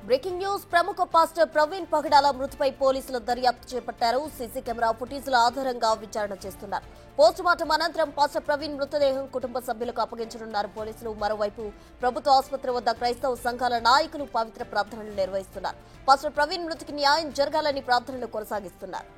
Breaking news ప్రముఖ pastor Praveen పగడాల మృతిపై పోలీసులు దర్యాప్తు చేపట్టారు. సీసీ కెమెరా ఫుటేజ్ల ఆధారంగా విచారణ చేస్తున్నారు. పోస్ట్ మార్టం అనంతరం పాస్టర్ ప్రవీణ్ మృతదేహం కుటుంబ సభ్యులకు అప్పగించనున్నారు పోలీసులు. మరోవైపు ప్రభుత్వ ఆసుపత్రి వద్ద క్రైస్తవ సంఘాల నాయకులు పవిత్ర ప్రార్థనలు నిర్వహిస్తున్నారు. పాస్టర్ ప్రవీణ్ మృతికి న్యాయం జరగాలని ప్రార్థనలు కొనసాగిస్తున్నారు.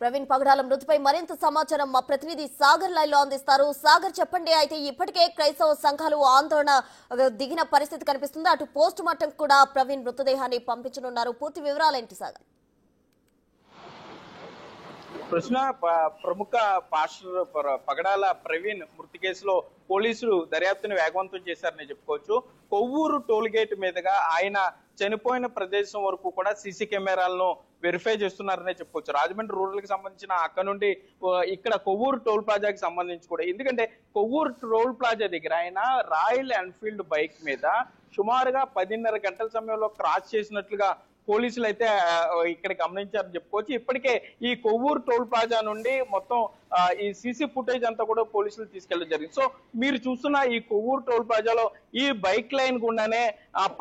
ప్రవీణ్ పగడాల మృతిపై మరింత సమాచారం మా ప్రతినిధి సాగర్ లైవ్ లో అందిస్తారు. సాగర్, చెప్పండి. అయితే ఇప్పటికే క్రైస్తవ సంఘాలు ఆందోళన దిగిన పరిస్థితి కనిపిస్తుంది. అటు పోస్ట్ మార్టం కూడా ప్రవీణ్ మృతదేహాన్ని పంపించనున్నారు. పూర్తి వివరాలేంటి సాగర్? కృష్ణ, ప్రముఖ పాస్టర్ పగడాల ప్రవీణ్ మృతి కేసులో పోలీసులు దర్యాప్తును వేగవంతం చేశారని చెప్పుకోవచ్చు. కొవ్వూరు టోల్ గేట్ మీదుగా ఆయన చనిపోయిన ప్రదేశం వరకు కూడా సీసీ కెమెరాలను వెరిఫై చేస్తున్నారనే చెప్పుకోవచ్చు. రాజమండ్రి రూరల్ కి సంబంధించిన అక్కడ నుండి ఇక్కడ కొవ్వూరు టోల్ ప్లాజాకి సంబంధించి కూడా, ఎందుకంటే కొవ్వూరు టోల్ ప్లాజా దగ్గర ఆయన రాయల్ ఎన్ఫీల్డ్ బైక్ మీద సుమారుగా 10:30 గంటల సమయంలో క్రాస్ చేసినట్లుగా పోలీసులు అయితే ఇక్కడ గమనించారని చెప్పుకోవచ్చు. ఇప్పటికే ఈ కొవ్వూరు టోల్ ప్లాజా నుండి మొత్తం ఈ సీసీ ఫుటేజ్ అంతా కూడా పోలీసులు తీసుకెళ్ళడం జరిగింది. సో మీరు చూస్తున్న ఈ కొవ్వూరు టోల్ ప్లాజాలో ఈ బైక్ లైన్ గుండానే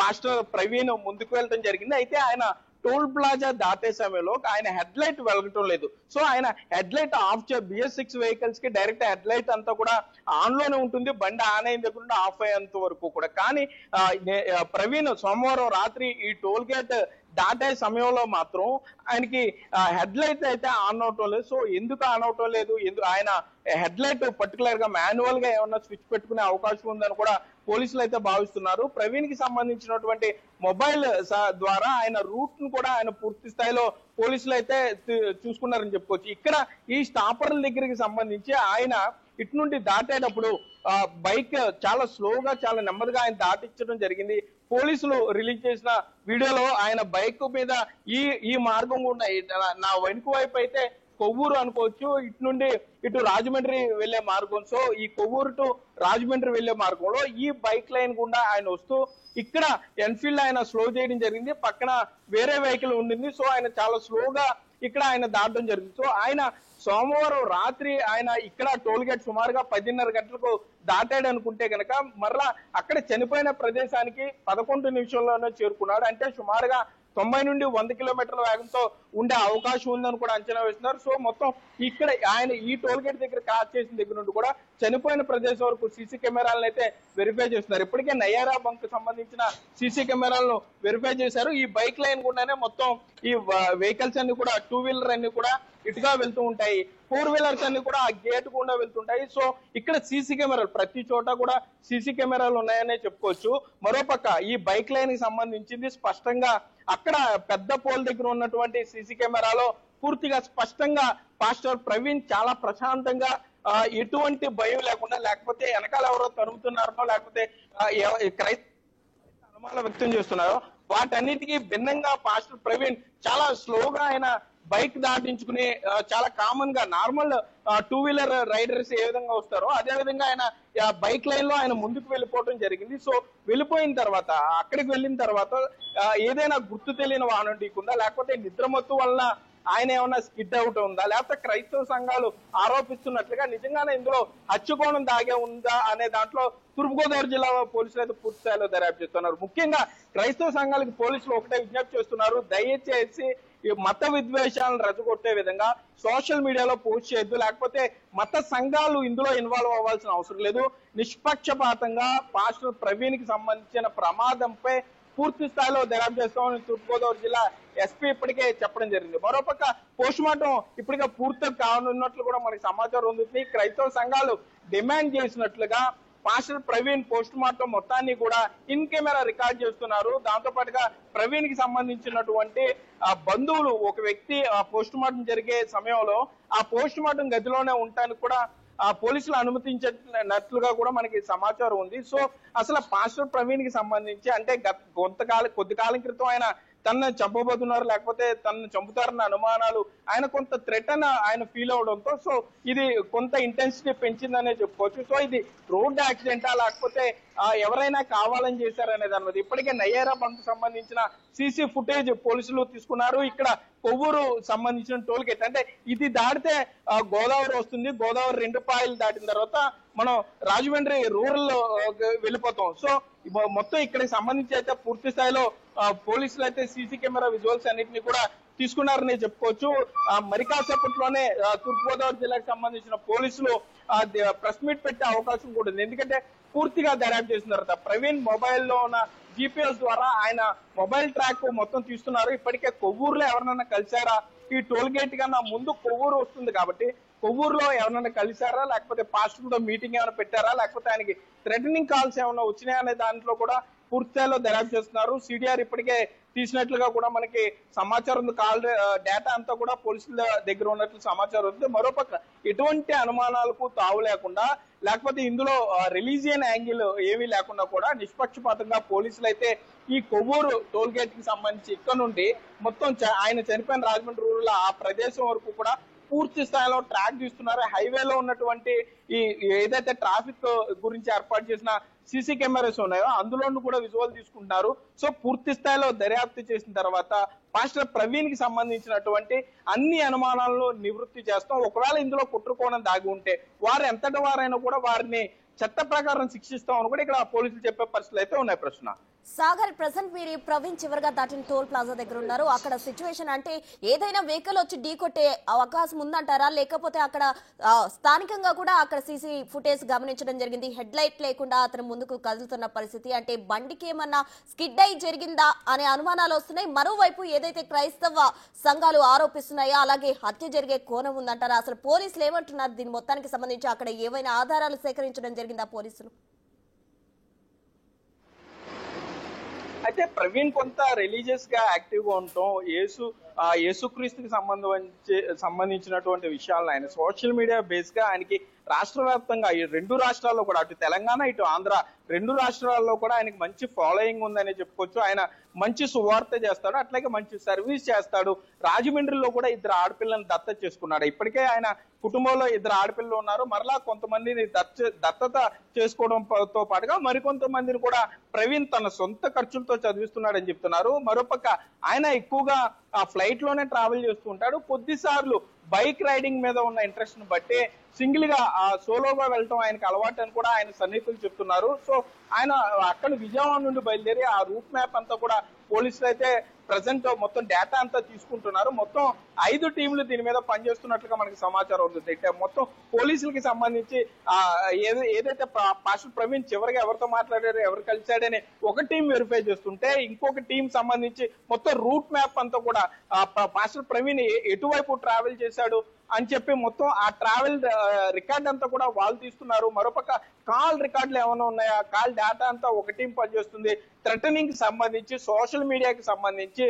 పాస్టర్ ప్రవీణ్ ముందుకు వెళ్ళడం జరిగింది. అయితే ఆయన టోల్ ప్లాజా దాటే సమయంలో ఆయన హెడ్ లైట్ వెలగటం లేదు. సో ఆయన head light of BS6 vehicles కి డైరెక్ట్ హెడ్ లైట్ అంతా కూడా ఆన్ లోనే ఉంటుంది, బండి ఆన్ అయిన దగ్గర నుండి ఆఫ్ అయ్యేంత వరకు కూడా. కానీ ప్రవీణ్ సోమవారం రాత్రి ఈ టోల్ గేట్ దాటే సమయంలో మాత్రం ఆయనకి హెడ్ లైట్ అయితే ఆన్ అవటం లేదు. సో ఎందుకు ఆన్ అవటం లేదు, ఆయన హెడ్ లైట్ పర్టికులర్ గా మాన్యువల్ గా ఏమన్నా స్విచ్ పెట్టుకునే అవకాశం ఉందని కూడా పోలీసులు అయితే భావిస్తున్నారు. ప్రవీణ్ కి సంబంధించినటువంటి మొబైల్ ద్వారా ఆయన రూట్ ను కూడా ఆయన పూర్తి స్థాయిలో పోలీసులు అయితే చూసుకున్నారని చెప్పుకోవచ్చు. ఇక్కడ ఈ స్టాపర్ల దగ్గరికి సంబంధించి ఆయన ఇటు నుండి దాటేటప్పుడు బైక్ చాలా స్లోగా చాలా నెమ్మదిగా ఆయన దాటించడం జరిగింది. పోలీసులు రిలీజ్ చేసిన వీడియోలో ఆయన బైక్ మీద ఈ మార్గం కూడా నా వెనుక వైపు అయితే కొవ్వూరు అనుకోవచ్చు, ఇటు నుండి ఇటు రాజమండ్రి వెళ్లే మార్గం. సో ఈ కొవ్వూరు టు రాజమండ్రి వెళ్లే మార్గంలో ఈ బైక్ లైన్ గుండా ఆయన వస్తూ ఇక్కడ ఎన్ఫీల్డ్ ఆయన స్లో చేయడం జరిగింది. పక్కన వేరే వెహికల్ ఉండింది. సో ఆయన చాలా స్లోగా ఇక్కడ ఆయన దాటడం జరిగింది. సో ఆయన సోమవారం రాత్రి ఆయన ఇక్కడ టోల్ గేట్ సుమారుగా 10:30 గంటలకు దాటాడు అనుకుంటే కనుక మరలా అక్కడ చనిపోయిన ప్రదేశానికి 11 నిమిషంలోనే చేరుకున్నాడు. అంటే సుమారుగా 90 నుండి 100 కిలోమీటర్ల వేగంతో ఉండే అవకాశం ఉందని కూడా అంచనా వేస్తున్నారు. సో మొత్తం ఇక్కడ ఆయన ఈ టోల్ గేట్ దగ్గర క్రాస్ చేసిన దగ్గర నుండి కూడా చనిపోయిన ప్రదేశం వరకు సీసీ కెమెరాలను అయితే వెరిఫై చేస్తున్నారు. ఇప్పటికే నయారా బంక్ సంబంధించిన సీసీ కెమెరాలను వెరిఫై చేశారు. ఈ బైక్ లైన్ గుండానే మొత్తం ఈ వెహికల్స్ అన్ని కూడా 2 వీలర్ అన్ని కూడా ఇటుగా వెళ్తూ ఉంటాయి, 4 వీలర్స్ అన్ని కూడా ఆ గేట్ గుండా వెళ్తుంటాయి. సో ఇక్కడ సీసీ కెమెరాలు ప్రతి చోట కూడా సీసీ కెమెరాలు ఉన్నాయనే చెప్పుకోవచ్చు. మరోపక్క ఈ బైక్ లైన్ కి సంబంధించింది స్పష్టంగా అక్కడ పెద్ద పోల్ దగ్గర ఉన్నటువంటి సీసీ కెమెరాలో పూర్తిగా స్పష్టంగా పాస్టర్ ప్రవీణ్ చాలా ప్రశాంతంగా ఎటువంటి భయం లేకుండా, లేకపోతే వెనకాల ఎవరో తరుముతున్నారో లేకపోతే అనుమానం వ్యక్తం చేస్తున్నారో వాటన్నిటికీ భిన్నంగా పాస్టర్ ప్రవీణ్ చాలా స్లోగా ఆయన బైక్ దాటించుకుని చాలా కామన్ గా నార్మల్ 2 వీలర్ రైడర్స్ ఏ విధంగా వస్తారో అదే విధంగా ఆయన బైక్ లైన్ లో ఆయన ముందుకు వెళ్ళిపోవడం జరిగింది. సో వెళ్ళిపోయిన తర్వాత అక్కడికి వెళ్ళిన తర్వాత ఏదైనా గుర్తు తెలియని వాహనం ఢీకుందా, లేకపోతే నిద్రమత్తు వలన ఆయన ఏమన్నా స్కిడ్ అవుట్ ఉందా, లేకపోతే క్రైస్తవ సంఘాలు ఆరోపిస్తున్నట్లుగా నిజంగానే ఇందులో హత్యకోణం దాగే ఉందా అనే దాంట్లో తూర్పుగోదావరి జిల్లా పోలీసులు అయితే పూర్తి స్థాయిలో దర్యాప్తు చేస్తున్నారు. ముఖ్యంగా క్రైస్తవ సంఘాలకు పోలీసులు ఒకటే విజ్ఞప్తి చేస్తున్నారు, దయచేసి ఈ మత విద్వేషాలను రెచ్చగొట్టే విధంగా సోషల్ మీడియాలో పోస్ట్ చేయొద్దు, లేకపోతే మత సంఘాలు ఇందులో ఇన్వాల్వ్ అవ్వాల్సిన అవసరం లేదు. నిష్పక్షపాతంగా పాస్టర్ ప్రవీణ్ కి సంబంధించిన ప్రమాదంపై పూర్తి స్థాయిలో దర్యాప్తు చేస్తామని తూర్పుగోదావరి జిల్లా ఎస్పీ ఇప్పటికే చెప్పడం జరిగింది. మరోపక్క పోస్ట్ మార్టం ఇప్పటికే పూర్తి కానున్నట్లు కూడా మనకి సమాచారం ఉంది. క్రైస్తవ సంఘాలు డిమాండ్ చేసినట్లుగా పాస్టర్ ప్రవీణ్ పోస్ట్ మార్టం మొత్తాన్ని కూడా ఇన్ కెమెరా రికార్డ్ చేస్తున్నారు. దాంతో పాటుగా ప్రవీణ్ కి సంబంధించినటువంటి బంధువులు ఒక వ్యక్తి పోస్ట్ మార్టం జరిగే సమయంలో ఆ పోస్ట్ మార్టం గదిలోనే ఉండటానికి కూడా పోలీసులు అనుమతించినట్లుగా కూడా మనకి సమాచారం ఉంది. సో అసలు పాస్టర్ ప్రవీణ్ కి సంబంధించి అంటే కొద్ది కాలం క్రితం ఆయన తనను చంపబోతున్నారు లేకపోతే తనను చంపుతారన్న అనుమానాలు ఆయన కొంత థ్రెట్ అని ఆయన ఫీల్ అవడంతో సో ఇది కొంత ఇంటెన్సిటీ పెంచిందనే చెప్పుకోవచ్చు. సో ఇది రోడ్ యాక్సిడెంటా లేకపోతే ఎవరైనా కావాలని చేశారనే దాని మీద ఇప్పటికే నయ్యారా బంక్ సంబంధించిన సీసీ ఫుటేజ్ పోలీసులు తీసుకున్నారు. ఇక్కడ కొవ్వూరు సంబంధించిన టోల్ గేట్ అంటే ఇది దాటితే గోదావరి వస్తుంది. గోదావరి 2 పాయలు దాటిన తర్వాత మనం రాజమండ్రి రూరల్ వెళ్ళిపోతాం. సో మొత్తం ఇక్కడికి సంబంధించి అయితే పూర్తి స్థాయిలో పోలీసులు అయితే సీసీ కెమెరా విజువల్స్ అన్నింటినీ కూడా తీసుకున్నారని చెప్పుకోవచ్చు. మరి కాసేపట్లోనే తూర్పుగోదావరి జిల్లాకు సంబంధించిన పోలీసులు ప్రెస్ మీట్ పెట్టే అవకాశం కూడా ఉంది. ఎందుకంటే పూర్తిగా దర్యాప్తు చేసిన తర్వాత ప్రవీణ్ మొబైల్లో ఉన్న GPS ద్వారా ఆయన మొబైల్ ట్రాక్ మొత్తం తీస్తున్నారు. ఇప్పటికే కొవ్వూరులో ఎవరినైనా కలిసారా, ఈ టోల్ గేట్ కన్నా ముందు కొవ్వూరు వస్తుంది కాబట్టి కొవ్వూరులో ఎవరైనా కలిసారా లేకపోతే పాస్టర్తో మీటింగ్ ఏమైనా పెట్టారా లేకపోతే ఆయనకి థ్రెటనింగ్ కాల్స్ ఏమైనా వచ్చినాయా అనే దాంట్లో కూడా పూర్తిస్థాయిలో దర్యాప్తు చేస్తున్నారు. సిడిఆర్ ఇప్పటికే తీసినట్లుగా కూడా మనకి సమాచారం ఉంది. కాల్ డేటా అంతా కూడా పోలీసుల దగ్గర ఉన్నట్లు సమాచారం ఉంది. మరోపక్క ఎటువంటి అనుమానాలకు తావు లేకుండా లేకపోతే ఇందులో రిలీజియన్ యాంగిల్ ఏమీ లేకుండా కూడా నిష్పక్షపాతంగా పోలీసులు అయితే ఈ కొవ్వూరు టోల్ గేట్ కి సంబంధించి ఇక్కడ నుండి మొత్తం ఆయన చనిపోయిన రాజమండ్రి రూరల్ ఆ ప్రదేశం వరకు కూడా పూర్తి స్థాయిలో ట్రాక్ తీస్తున్నారు. హైవేలో ఉన్నటువంటి ఈ ఏదైతే ట్రాఫిక్ గురించి ఏర్పాటు చేసిన సీసీ కెమెరాస్ ఉన్నాయో అందులోనూ కూడా విజువల్ తీసుకుంటున్నారు. సో పూర్తి స్థాయిలో దర్యాప్తు చేసిన తర్వాత పాస్టర్ ప్రవీణ్ కి సంబంధించినటువంటి అన్ని అనుమానాలను నివృత్తి చేస్తాం. ఒకవేళ ఇందులో కుట్రకోణం దాగి ఉంటే వారు ఎంతటి వారైనా కూడా వారిని చట్ట ప్రకారం శిక్షిస్తామని కూడా ఇక్కడ పోలీసులు చెప్పే పరిస్థితులు అయితే ఉన్నాయి. ప్రశ్న సాగర్, ప్రెసెంట్ మీరు ప్రవీణ్ చివరిగా దాటిన టోల్ ప్లాజా దగ్గర ఉన్నారు. అక్కడ సిచ్యువేషన్ అంటే ఏదైనా వెహికల్ వచ్చి ఢీకొట్టే అవకాశం ఉందంటారా లేకపోతే అక్కడ స్థానికంగా కూడా అక్కడ సీసీ ఫుటేజ్ గమనించడం జరిగింది. హెడ్ లైట్ లేకుండా అతను ముందుకు కదులుతున్న పరిస్థితి అంటే బండికి ఏమన్నా స్కిడ్ అయి జరిగిందా అనే అనుమానాలు వస్తున్నాయి. మరోవైపు ఏదైతే క్రైస్తవ సంఘాలు ఆరోపిస్తున్నాయో అలాగే హత్య జరిగే కోణం ఉందంటారా? అసలు పోలీసులు ఏమంటున్నారు దీని మొత్తానికి సంబంధించి? అక్కడ ఏవైనా ఆధారాలు సేకరించడం జరిగిందా పోలీసులు? అయితే ప్రవీణ్ కొంత రిలీజియస్ గా యాక్టివ్ గా ఉండటం, యేసుక్రీస్తుకి సంబంధించినటువంటి విషయాలను ఆయన సోషల్ మీడియా బేస్ గా ఆయనకి రాష్ట్ర వ్యాప్తంగా ఈ 2 రాష్ట్రాల్లో కూడా అటు తెలంగాణ ఇటు ఆంధ్ర 2 రాష్ట్రాల్లో కూడా ఆయనకి మంచి ఫాలోయింగ్ ఉందని చెప్పుకోవచ్చు. ఆయన మంచి సువార్త చేస్తాడు, అట్లాగే మంచి సర్వీస్ చేస్తాడు. రాజమండ్రిలో కూడా 2 ఆడపిల్లని దత్తత చేసుకున్నాడు. ఇప్పటికే ఆయన కుటుంబంలో 2 ఆడపిల్లలు ఉన్నారు. మరలా కొంతమందిని దత్తత చేసుకోవడంతో పాటుగా మరికొంతమందిని కూడా ప్రవీణ్ తన సొంత ఖర్చులతో చదివిస్తున్నాడని చెప్తున్నారు. మరోపక్క ఆయన ఎక్కువగా ఆ ఫ్లైట్ లోనే ట్రావెల్ చేస్తూ ఉంటాడు. కొద్దిసార్లు బైక్ రైడింగ్ మీద ఉన్న ఇంట్రెస్ట్ ను బట్టి సింగిల్ గా సోలోగా వెళ్ళటం ఆయనకు అలవాటు అని కూడా ఆయన సన్నిహితులు చెప్తున్నారు. సో ఆయన అక్కడ విజయవాడ నుండి బయలుదేరి ఆ రూట్ మ్యాప్ అంతా కూడా పోలీసులు అయితే ప్రజెంట్ మొత్తం డేటా అంతా తీసుకుంటున్నారు. మొత్తం 5 టీంలు దీని మీద పనిచేస్తున్నట్లుగా మనకి సమాచారం అవుతుంది. మొత్తం పోలీసులకి సంబంధించి ఏదైతే పాస్టర్ ప్రవీణ్ చివరిగా ఎవరితో మాట్లాడారు ఎవరు కలిశాడని ఒక టీం వెరిఫై చేస్తుంటే ఇంకొక టీం సంబంధించి మొత్తం రూట్ మ్యాప్ అంతా కూడా పాస్టర్ ప్రవీణ్ ఎటువైపు ట్రావెల్ చేశాడు అని చెప్పి మొత్తం ఆ ట్రావెల్ రికార్డ్ అంతా కూడా వాళ్ళు తీస్తున్నారు. మరోపక్క కాల్ రికార్డులు ఏమైనా ఉన్నాయా, కాల్ డేటా అంతా ఒక టీం పనిచేస్తుంది. థ్రెటనింగ్ కి సంబంధించి సోషల్ మీడియాకి సంబంధించి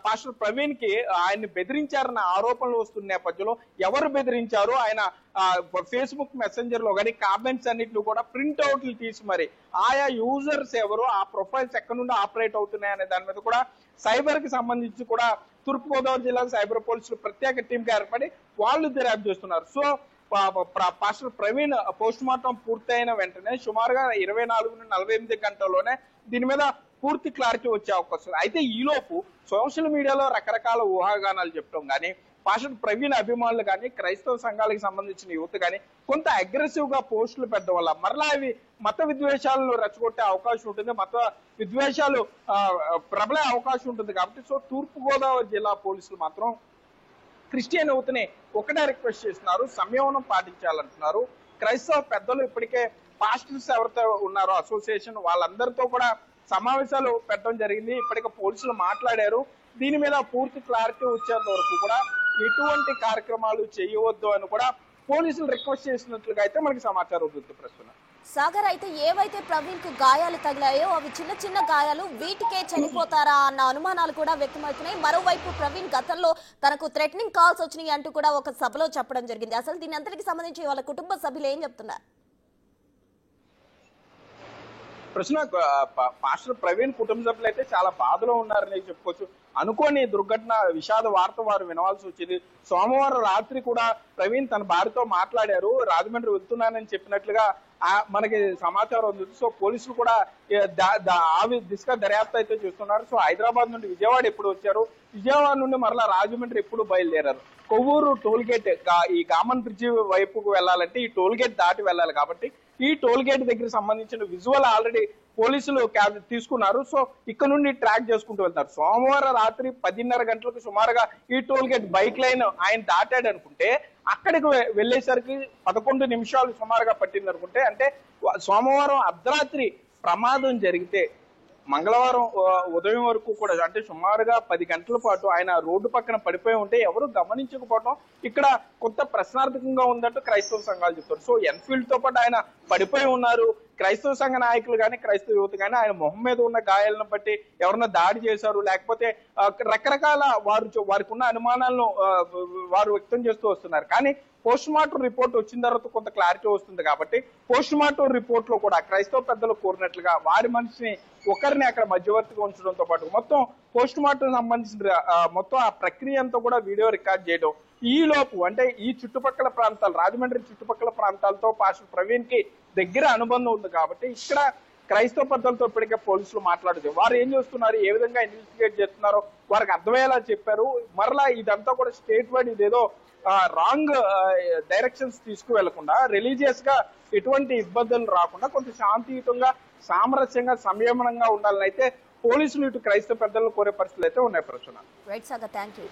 పాస్టర్ ప్రవీణ్ కి ఆయన్ని బెదిరించారన్న ఆరోపణలు వస్తున్న నేపథ్యంలో ఎవరు బెదిరించారు, ఆయన ఫేస్బుక్ మెసెంజర్ లో కానీ కామెంట్స్ అన్నింటిలో కూడా ప్రింట్ అవుట్లు తీసి మరి ఆయా యూజర్స్ ఎవరు, ఆ ప్రొఫైల్స్ ఎక్కడి నుండి ఆపరేట్ అవుతున్నాయి అనే దాని మీద కూడా సైబర్ కి సంబంధించి కూడా తూర్పుగోదావరి జిల్లాకు సైబర్ పోలీసులు ప్రత్యేక టీం గా ఏర్పడి వాళ్ళు దర్యాప్తు చేస్తున్నారు. So pastor Praveen post mortem పూర్తయిన వెంటనే సుమారుగా 24 నుండి 48 గంటల్లోనే దీని మీద పూర్తి క్లారిటీ వచ్చే అవకాశం. అయితే ఈలోపు సోషల్ మీడియాలో రకరకాల ఊహాగానాలు చెప్పడం కానీ పాస్టర్ ప్రవీణ్ అభిమానులు కానీ క్రైస్తవ సంఘాలకు సంబంధించిన యువత కానీ కొంత అగ్రెసివ్ గా పోస్టులు పెట్టడం వల్ల మరలా అవి మత విద్వేషాలను రెచ్చగొట్టే అవకాశం ఉంటుంది, మత విద్వేషాలు ప్రబలే అవకాశం ఉంటుంది. కాబట్టి సో తూర్పుగోదావరి జిల్లా పోలీసులు మాత్రం క్రిస్టియన్ యువతని ఒకటే రిక్వెస్ట్ చేస్తున్నారు, సంయమనం పాటించాలంటున్నారు. క్రైస్తవ పెద్దలు ఇప్పటికే పాస్టర్స్ ఎవరితో ఉన్నారో అసోసియేషన్ వాళ్ళందరితో కూడా సమావేశాలు పెట్టడం జరిగింది. ఇప్పటికే పోలీసులు మాట్లాడారు. దీని మీద పూర్తి క్లారిటీ వచ్చేంత వరకు కూడా ఎటువంటి కార్యక్రమాలు చేయవద్దు అని కూడా పోలీసులు రిక్వెస్ట్ చేసినట్లుగా అయితే మనకి సమాచారం ఉంటుంది. ప్రస్తుతం సాగర్, అయితే ఏవైతే ప్రవీణ్ కు గాయాలు తగిలాయో అవి చిన్న చిన్న గాయాలు, వీటికే చనిపోతారా అన్న అనుమానాలు కూడా వ్యక్తమవుతున్నాయి. మరోవైపు ప్రవీణ్ గతంలో తనకు థ్రెటనింగ్ కాల్స్ వచ్చినాయి అంటూ కూడా ఒక సభలో చెప్పడం జరిగింది. అసలు దీని అంతటికి సంబంధించి వాళ్ళ కుటుంబ సభ్యులు ఏం చెప్తున్నారు? ప్రశ్న పాస్టర్ ప్రవీణ్ కుటుంబ సభ్యులు అయితే చాలా బాధలో ఉన్నారని చెప్పుకోవచ్చు. అనుకోని దుర్ఘటన విషాద వార్త వారు వినవాల్సి వచ్చింది. సోమవారం రాత్రి కూడా ప్రవీణ్ తన భార్యతో మాట్లాడారు. రాజమండ్రి వెళ్తున్నానని చెప్పినట్లుగా మనకి సమాచారం ఉంది. సో పోలీసులు కూడా ఆ దిశగా దర్యాప్తు అయితే చేస్తున్నారు. సో హైదరాబాద్ నుండి విజయవాడ ఎప్పుడు వచ్చారు, విజయవాడ నుండి మరలా రాజమండ్రి ఎప్పుడు బయలుదేరారు. కొవ్వూరు టోల్ గేట్ ఈ కామన్ బ్రిడ్జి వైపుకు వెళ్ళాలంటే ఈ టోల్ గేట్ దాటి వెళ్ళాలి కాబట్టి ఈ టోల్ గేట్ దగ్గర సంబంధించిన విజువల్ ఆల్రెడీ పోలీసులు తీసుకున్నారు. సో ఇక్కడ నుండి ట్రాక్ చేసుకుంటూ వెళ్తారు. సోమవారం రాత్రి 10:30 గంటలకు సుమారుగా ఈ టోల్ గేట్ బైక్ లైన్ ఆయన దాటాడు అనుకుంటే అక్కడికి వెళ్ళేసరికి 11 నిమిషాలు సుమారుగా పట్టింది అనుకుంటే, అంటే సోమవారం అర్ధరాత్రి ప్రమాదం జరిగితే మంగళవారం ఉదయం వరకు కూడా అంటే సుమారుగా 10 గంటల పాటు ఆయన రోడ్డు పక్కన పడిపోయి ఉంటే ఎవరు గమనించకపోవడం ఇక్కడ కొంత ప్రశ్నార్థకంగా ఉందంటూ క్రైస్తవ సంఘాలు చెప్తారు. సో ఎన్ఫీల్డ్ తో పాటు ఆయన పడిపోయి ఉన్నారు. క్రైస్తవ సంఘ నాయకులు కానీ క్రైస్తవ యువత కానీ ఆయన మొహం మీద ఉన్న గాయాలను బట్టి ఎవరన్నా దాడి చేశారు, లేకపోతే రకరకాల వారికి ఉన్న అనుమానాలను వారు వ్యక్తం చేస్తూ వస్తున్నారు. కానీ పోస్ట్ మార్టం రిపోర్ట్ వచ్చిన తర్వాత కొంత క్లారిటీ వస్తుంది కాబట్టి పోస్ట్ మార్టం రిపోర్ట్ లో కూడా క్రైస్తవ పెద్దలు కోరినట్లుగా వారి మనిషిని ఒకరిని అక్కడ మధ్యవర్తిగా ఉంచడంతో పాటు మొత్తం పోస్ట్ మార్టం సంబంధించిన మొత్తం ఆ ప్రక్రియ అంతా కూడా వీడియో రికార్డ్ చేయడం, ఈ లోపు అంటే ఈ చుట్టుపక్కల ప్రాంతాలు రాజమండ్రి చుట్టుపక్కల ప్రాంతాలతో పాస్టర్ ప్రవీణ్ కి దగ్గర అనుబంధం ఉంది కాబట్టి ఇక్కడ క్రైస్తవ పెద్దలతో ఇప్పటికే పోలీసులు మాట్లాడుతారు. వారు ఏం చేస్తున్నారు, ఏ విధంగా ఇన్వెస్టిగేట్ చేస్తున్నారో వారికి అర్థమయ్యేలా చెప్పారు. మరలా ఇదంతా కూడా స్టేట్ వైడ్ ఇదేదో రాంగ్ డైరెక్షన్స్ తీసుకువెళ్లకుండా రిలీజియస్ గా ఎటువంటి ఇబ్బందులు రాకుండా కొంత శాంతియుతంగా సామరస్యంగా సంయమనంగా ఉండాలని అయితే పోలీసులు ఇటు క్రైస్తవ పెద్దలను కోరే పరిస్థితులు అయితే ఉన్నాయి. ప్రశ్న. Right Sagar, thank you.